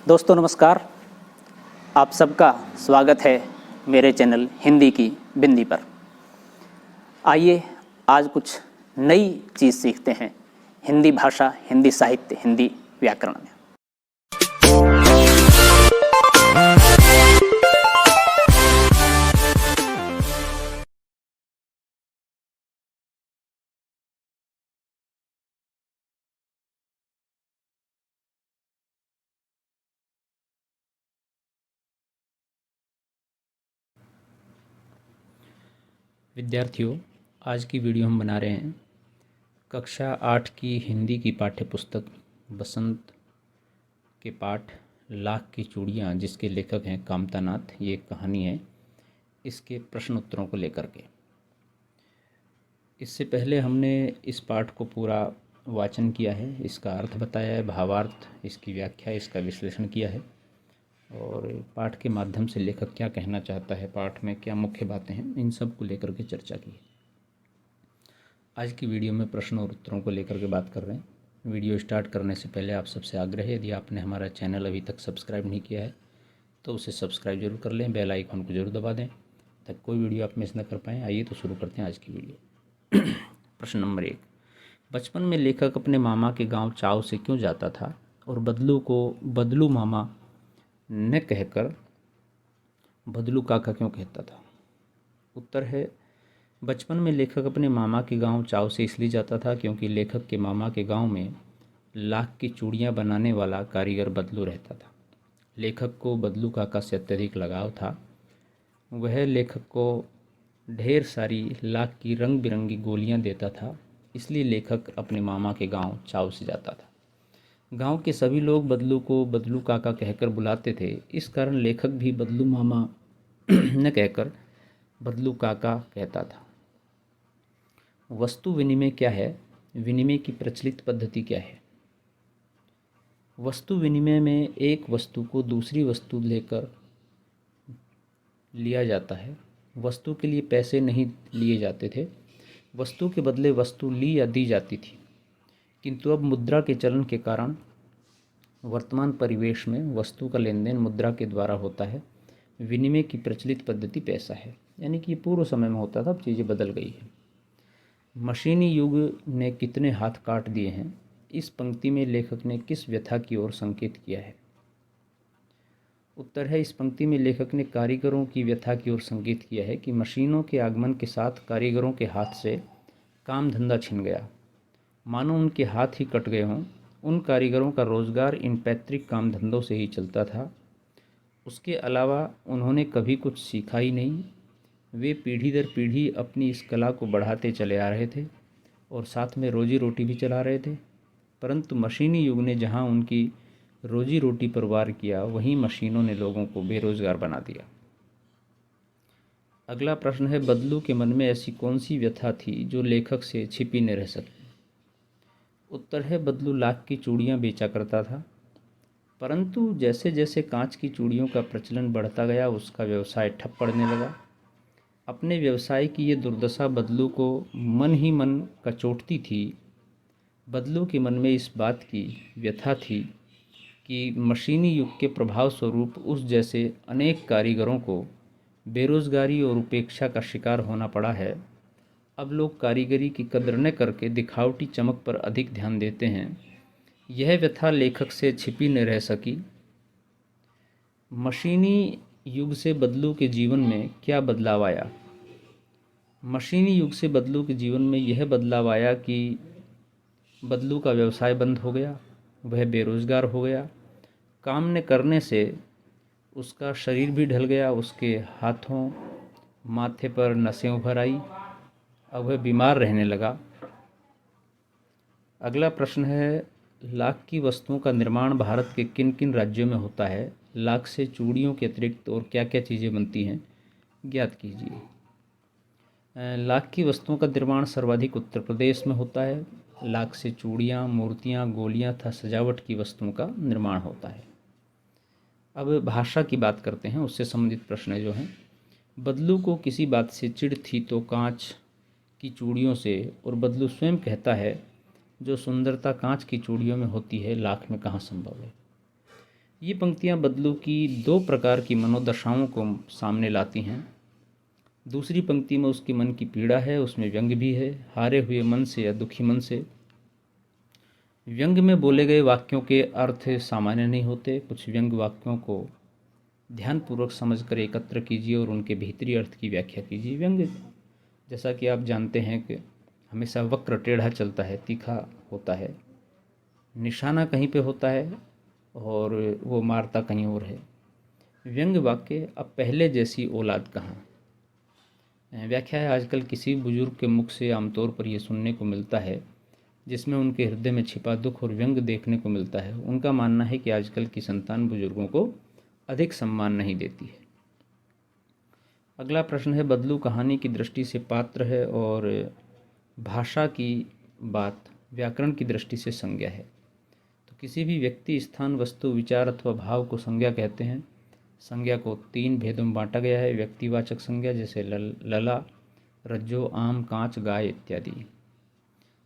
दोस्तों नमस्कार। आप सबका स्वागत है मेरे चैनल हिंदी की बिंदी पर। आइए आज कुछ नई चीज़ सीखते हैं हिंदी भाषा, हिंदी साहित्य, हिंदी व्याकरण में। विद्यार्थियों, आज की वीडियो हम बना रहे हैं कक्षा 8 की हिंदी की पाठ्य पुस्तक बसंत के पाठ लाख की चूड़ियाँ, जिसके लेखक हैं कामता नाथ। ये एक कहानी है, इसके प्रश्न उत्तरों को लेकर के। इससे पहले हमने इस पाठ को पूरा वाचन किया है, इसका अर्थ बताया है, भावार्थ, इसकी व्याख्या, इसका विश्लेषण किया है और पाठ के माध्यम से लेखक क्या कहना चाहता है, पाठ में क्या मुख्य बातें हैं, इन सब को लेकर के चर्चा की है। आज की वीडियो में प्रश्न और उत्तरों को लेकर के बात कर रहे हैं। वीडियो स्टार्ट करने से पहले आप सबसे आग्रह है, यदि आपने हमारा चैनल अभी तक सब्सक्राइब नहीं किया है तो उसे सब्सक्राइब जरूर कर लें, बेल आइकन को जरूर दबा दें ताकि कोई वीडियो आप मिस न कर पाएँ। आइए तो शुरू करते हैं आज की वीडियो। प्रश्न नंबर 1, बचपन में लेखक अपने मामा के गाँव चाव से क्यों जाता था और बदलू को बदलू मामा न कहकर बदलू काका क्यों कहता था? उत्तर है, बचपन में लेखक अपने मामा के गांव चाव से इसलिए जाता था क्योंकि लेखक के मामा के गांव में लाख की चूड़ियां बनाने वाला कारीगर बदलू रहता था। लेखक को बदलू काका से अत्यधिक लगाव था। वह लेखक को ढेर सारी लाख की रंग बिरंगी गोलियां देता था, इसलिए लेखक अपने मामा के गांव चाव से जाता था। गांव के सभी लोग बदलू को बदलू काका कहकर बुलाते थे, इस कारण लेखक भी बदलू मामा न कहकर बदलू काका कहता था। वस्तु विनिमय क्या है? विनिमय की प्रचलित पद्धति क्या है? वस्तु विनिमय में एक वस्तु को दूसरी वस्तु लेकर लिया जाता है। वस्तु के लिए पैसे नहीं लिए जाते थे, वस्तु के बदले वस्तु ली या दी जाती थी। किंतु अब मुद्रा के चलन के कारण वर्तमान परिवेश में वस्तु का लेन देन मुद्रा के द्वारा होता है। विनिमय की प्रचलित पद्धति पैसा है, यानी कि पूर्व समय में होता था, अब चीज़ें बदल गई है। मशीनी युग ने कितने हाथ काट दिए हैं? इस पंक्ति में लेखक ने किस व्यथा की ओर संकेत किया है? उत्तर है, इस पंक्ति में लेखक ने कारीगरों की व्यथा की ओर संकेत किया है कि मशीनों के आगमन के साथ कारीगरों के हाथ से काम धंधा छिन गया, मानो उनके हाथ ही कट गए हों। उन कारीगरों का रोजगार इन पैतृक काम धंधों से ही चलता था, उसके अलावा उन्होंने कभी कुछ सीखा ही नहीं। वे पीढ़ी दर पीढ़ी अपनी इस कला को बढ़ाते चले आ रहे थे और साथ में रोजी रोटी भी चला रहे थे, परंतु मशीनी युग ने जहां उनकी रोजी रोटी पर वार किया, वहीं मशीनों ने लोगों को बेरोजगार बना दिया। अगला प्रश्न है, बदलू के मन में ऐसी कौन सी व्यथा थी जो लेखक से छिपी न रह सकी? उत्तर है, बदलू लाख की चूड़ियाँ बेचा करता था, परंतु जैसे जैसे कांच की चूड़ियों का प्रचलन बढ़ता गया, उसका व्यवसाय ठप पड़ने लगा। अपने व्यवसाय की ये दुर्दशा बदलू को मन ही मन कचोटती थी। बदलू के मन में इस बात की व्यथा थी कि मशीनी युग के प्रभाव स्वरूप उस जैसे अनेक कारीगरों को बेरोजगारी और उपेक्षा का शिकार होना पड़ा है। अब लोग कारीगरी की कदर न करके दिखावटी चमक पर अधिक ध्यान देते हैं। यह व्यथा लेखक से छिपी न रह सकी। मशीनी युग से बदलू के जीवन में क्या बदलाव आया? मशीनी युग से बदलू के जीवन में यह बदलाव आया कि बदलू का व्यवसाय बंद हो गया, वह बेरोजगार हो गया। काम न करने से उसका शरीर भी ढल गया, उसके हाथों माथे पर नसें उभर आई, अब वह बीमार रहने लगा। अगला प्रश्न है, लाख की वस्तुओं का निर्माण भारत के किन किन राज्यों में होता है? लाख से चूड़ियों के अतिरिक्त और क्या क्या चीज़ें बनती हैं, ज्ञात कीजिए। लाख की वस्तुओं का निर्माण सर्वाधिक उत्तर प्रदेश में होता है। लाख से चूड़ियाँ, मूर्तियाँ, गोलियाँ तथा सजावट की वस्तुओं का निर्माण होता है। अब भाषा की बात करते हैं, उससे संबंधित प्रश्न जो हैं। बदलू को किसी बात से चिढ़ थी तो कांच की चूड़ियों से, और बदलू स्वयं कहता है, जो सुंदरता कांच की चूड़ियों में होती है, लाख में कहाँ संभव है। ये पंक्तियाँ बदलू की दो प्रकार की मनोदशाओं को सामने लाती हैं। दूसरी पंक्ति में उसके मन की पीड़ा है, उसमें व्यंग भी है, हारे हुए मन से या दुखी मन से। व्यंग में बोले गए वाक्यों के अर्थ सामान्य नहीं होते। कुछ व्यंग वाक्यों को ध्यानपूर्वक समझकर एकत्र कीजिए और उनके भीतरी अर्थ की व्याख्या कीजिए। व्यंग, जैसा कि आप जानते हैं कि हमेशा वक्र टेढ़ा चलता है, तीखा होता है, निशाना कहीं पे होता है और वो मारता कहीं और है। व्यंग वाक्य अब पहले जैसी औलाद कहाँ। व्याख्या है, आजकल किसी बुजुर्ग के मुख से आमतौर पर यह सुनने को मिलता है जिसमें उनके हृदय में छिपा दुख और व्यंग देखने को मिलता है। उनका मानना है कि आजकल की संतान बुजुर्गों को अधिक सम्मान नहीं देती है। अगला प्रश्न है, बदलू कहानी की दृष्टि से पात्र है और भाषा की बात व्याकरण की दृष्टि से संज्ञा है। तो किसी भी व्यक्ति, स्थान, वस्तु, विचार अथवा भाव को संज्ञा कहते हैं। संज्ञा को 3 भेदों में बांटा गया है। व्यक्तिवाचक संज्ञा जैसे लला, रज्जो, आम, कांच, गाय इत्यादि।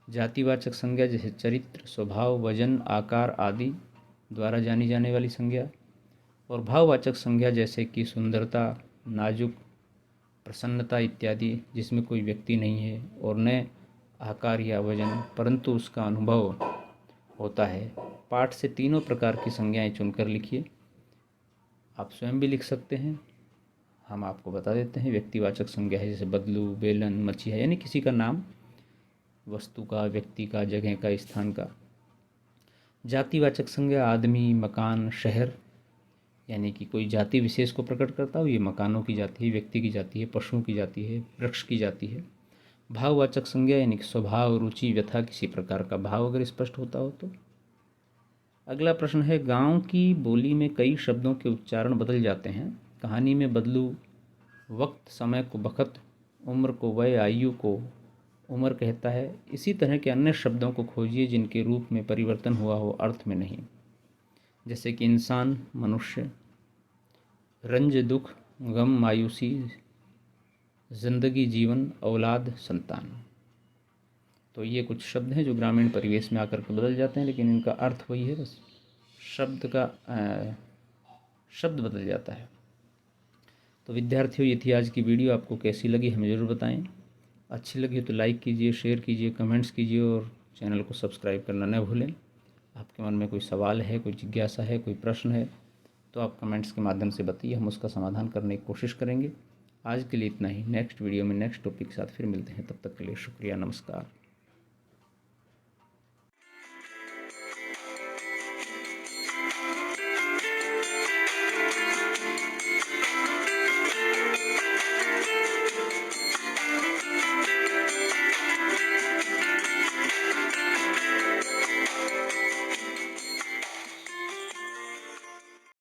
जातिवाचक संज्ञा जैसे चरित्र, स्वभाव, वजन, आकार आदि द्वारा जानी जाने वाली संज्ञा। और भाववाचक संज्ञा जैसे कि सुंदरता, नाजुक, प्रसन्नता इत्यादि, जिसमें कोई व्यक्ति नहीं है और न आकार या वजन परंतु उसका अनुभव होता है। पाठ से तीनों प्रकार की संज्ञाएं चुनकर लिखिए। आप स्वयं भी लिख सकते हैं, हम आपको बता देते हैं। व्यक्तिवाचक संज्ञा है जैसे बदलू, बेलन, मछिया, यानी किसी का नाम, वस्तु का, व्यक्ति का, जगह का, स्थान का। जातिवाचक संज्ञा आदमी, मकान, शहर, यानी कि कोई जाति विशेष को प्रकट करता हो। ये मकानों की जाति है, व्यक्ति की जाति है, पशुओं की जाति है, वृक्ष की जाति है। भाववाचक संज्ञा यानी कि स्वभाव, रुचि, व्यथा, किसी प्रकार का भाव अगर स्पष्ट होता हो तो। अगला प्रश्न है, गांव की बोली में कई शब्दों के उच्चारण बदल जाते हैं। कहानी में बदलू वक्त, समय को बखत, उम्र को वय, आयु को उम्र कहता है। इसी तरह के अन्य शब्दों को खोजिए जिनके रूप में परिवर्तन हुआ हो, अर्थ में नहीं। जैसे कि इंसान, मनुष्य, रंज, दुख, गम, मायूसी, जिंदगी, जीवन, औलाद, संतान। तो ये कुछ शब्द हैं जो ग्रामीण परिवेश में आकर के बदल जाते हैं, लेकिन इनका अर्थ वही है, बस शब्द बदल जाता है। तो विद्यार्थियों, ये थी आज की वीडियो। आपको कैसी लगी हमें ज़रूर बताएं। अच्छी लगी तो लाइक कीजिए, शेयर कीजिए, कमेंट्स कीजिए और चैनल को सब्सक्राइब करना न भूलें। आपके मन में कोई सवाल है, कोई जिज्ञासा है, कोई प्रश्न है तो आप कमेंट्स के माध्यम से बताइए, हम उसका समाधान करने की कोशिश करेंगे। आज के लिए इतना ही। नेक्स्ट वीडियो में नेक्स्ट टॉपिक के साथ फिर मिलते हैं। तब तक के लिए शुक्रिया, नमस्कार।